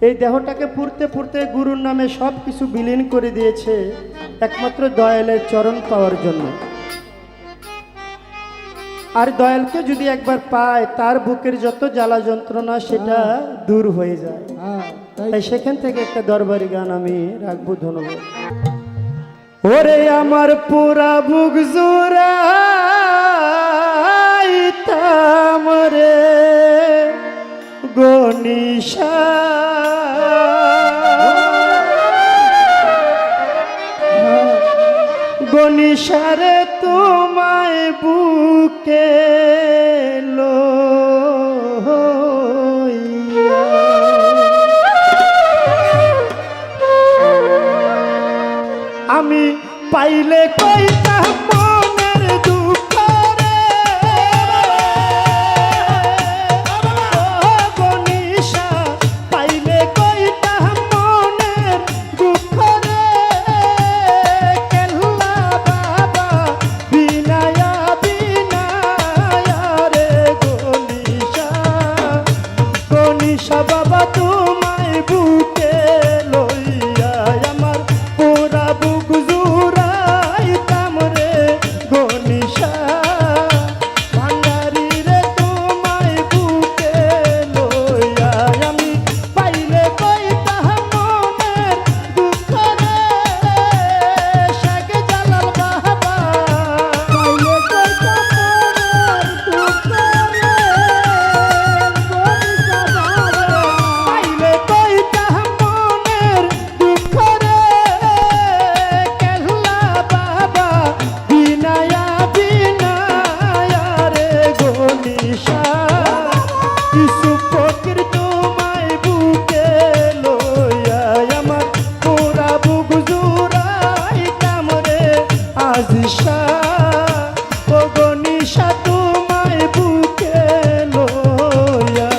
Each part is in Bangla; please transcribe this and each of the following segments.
এই দেহটাকে পুরতে পুরতে গুরুর নামে সব কিছু বিলীন করে দিয়েছে একমাত্র দয়ালের চরণ পাওয়ার জন্য। আর দয়ালকে যদি একবার পায় তার বুকের যত জ্বালা যন্ত্রণা সেটা দূর হয়ে যায়। তাই সেখান থেকে একটা দরবারি গান আমি রাখবো। ধন্যবাদ। ওরে আমার পুরা বুক জুড়াইতাম রে গনিশা, গনিশারে তোমায় বুকে লইয়া। আমি পাইলে কইতাম মনের দুঃখ রে গনিশা, পাইলে কইতাম মনের দুঃখ রে কেল্লা বাবা বিনায়া বিনায়া রে গনিশা, গনিশা বাবা তোমায় বুকে লইয়া আমার পুরা বুক জুড়াইতাম রে গনিশা, ভান্ডারি রে তোমায় বুকে লইয়া। আমি পাইলে কইতাম মনের দুঃখ রে শেখ জালাল বাবা, পাইলে কইতাম মনের দুঃখ রে গনিশা বাবা, পাইলে কইতাম মনের দুঃখ রে কেল্লা বাবা বিনায়া বিনায়া রে গনিশা, কিছু ফকির তোমায় বুকে লইয়া আমার পুরা বুক জুড়াইতাম রে আজিশা, ও গনিশা তোমায় বুকে লইয়া।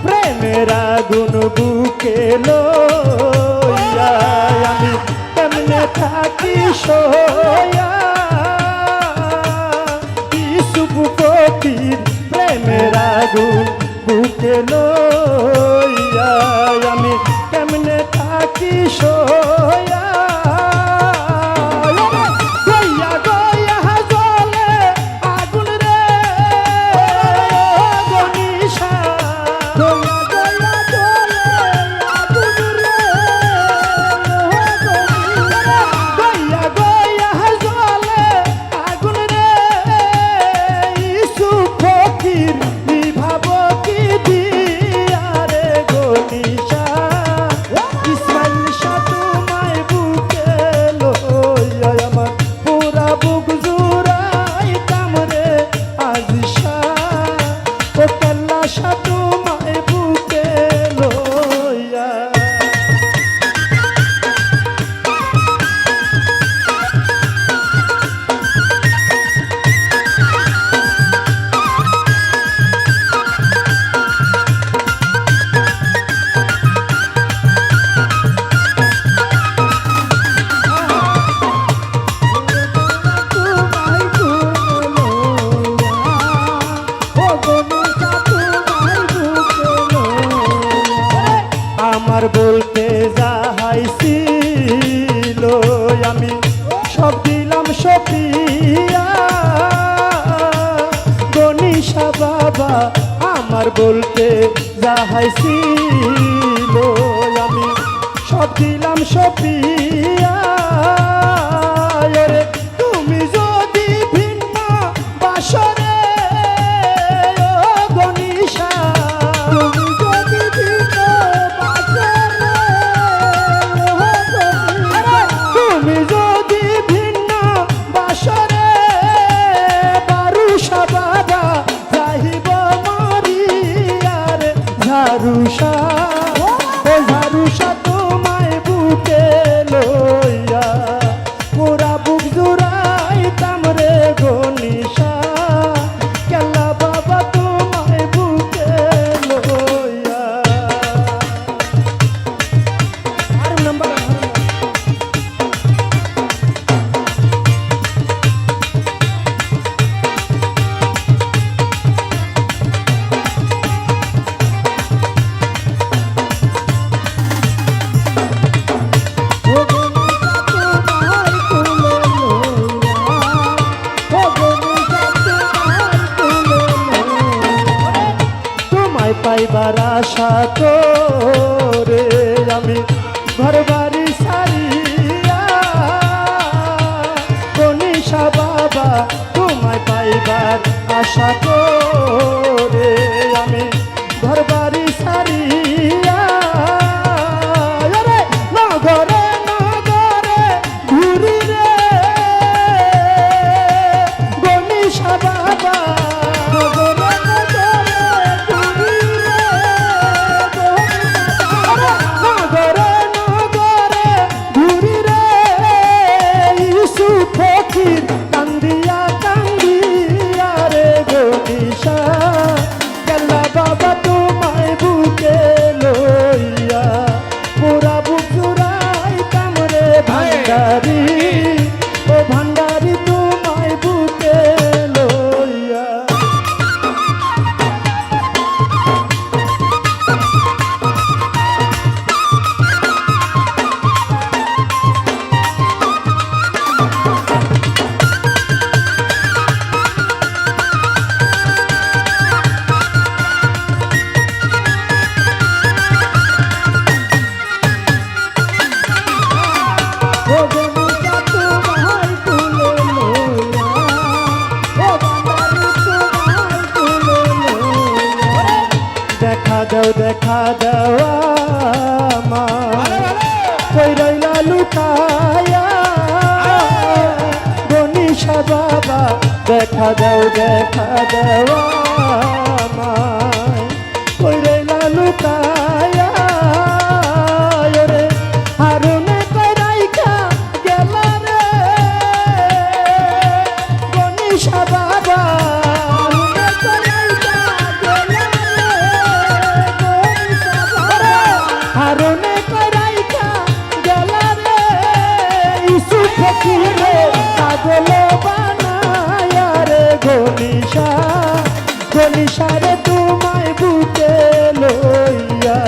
প্রেমের আগুন বুকে লইয়া আমি কেমনে থাকি সইয়া, ইসুফ ফকির প্রেমের আগুন বুকে লইয়া আমি কেমনে থাকি সইয়া। গইয়া গইয়া জ্বলে আগুন রে গনিশা, গইয়া গইয়া জ্বলে আগুন রে গনিশা, গইয়া গইয়া জ্বলে আগুন রে ইসুফ ফকির নিভাব কি দিয়া রে গনিশা, ইসমাইল শাহ তোমায় বুকে লইয়া আমার পুরা বুক জুড়াইতাম রে আজিশা, ও কেল্লা শাহ তোমায় বুকে লইয়া। আমার বলতে যাহাইছিল আমি সব দিলাম সপিয়া, গনিশা বাবা আমার বলতে যাহাইছিল আমি সব দিলাম সপিয়া। তুমি যদি ভিন্ন বাসরে গনিশা, তুমি যদি ভিন্ন বাসরে, তুমি যদি ভিন্ন বাসরে বারুষা বাবা যাইব মরিয়া রে ঝারুষা, ও ঝারুষা আমি ঘর বাড়ি সারিয়া গণেশা বাবা তোমায় পাইবার আশা করে আমি ঘর বাড়ি সারিয়া নগরে নগরে ঘুরি রে গণেশা বাবা কান্দিয়া কান্দিয়া রে গণেশা গেলা বাবা তোমায় বুকে লইয়া পুরা বুক জুড়াই কামরে ভান্ডারি ও ভান্ডারি তোমায় বুকে লইয়া দেখা দেওয়া মা কই রইলা লুকায়া গণেশা বাবা দেখা দেওয়া মা কই রইলা লুকায়া রে হারুনে কই রাইখা গেলা রে গণেশা বাবা হারনে করাইকা গেলা রে ইসু ফকিরে পাগল বানায়া রে গণেশা গণেশা রে তোমায় বুকে লইয়া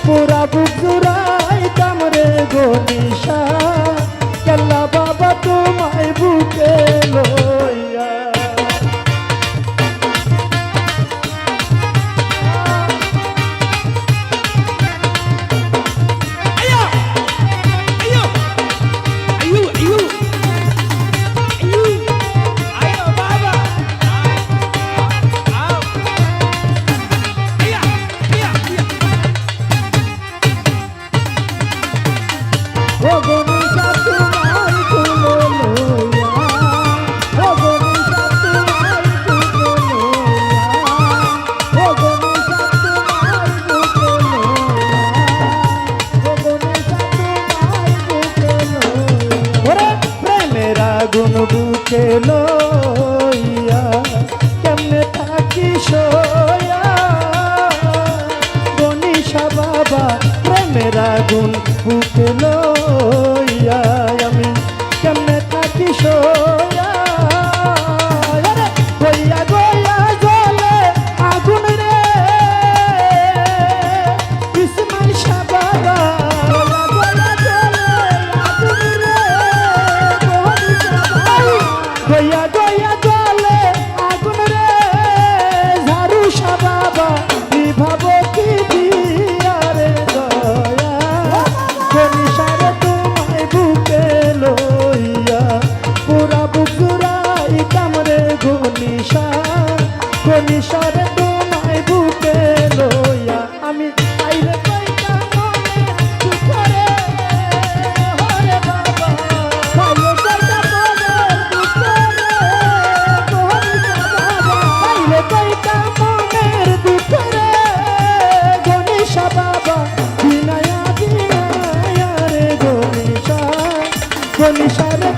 পুরা বুক জুড়াই কামরে গণেশা গেলা বাবা তোমায় বুকে লইয়া আগুন বুকে লইয়া কেমনে থাকি সইয়া গণেশা বাবা প্রেমের আগুন বুকে লইয়া আমি কেমনে থাকি সইয়া গইয়া গইয়া জলে আগুন রে ইসমাইল শাহ বাবা গইয়া গইয়া জলে আগুন রে ঝাড়ু শাহ বাবা বিভাব কি দিয়া রে দয়া গণেশা রে তোমায় বুকে লইয়া পুরা বুক জুড়াই কামরে গণেশা গণেশা রে তোমায় বুকে লইয়া আমি আইলে কইতা মনে দুঃখরে হরে বাবা আইলে কইতা মনে কইতা মনের দুঃখরে গণেশা বাবা বিনায়া বিনায়া রে গণেশা গণেশা রে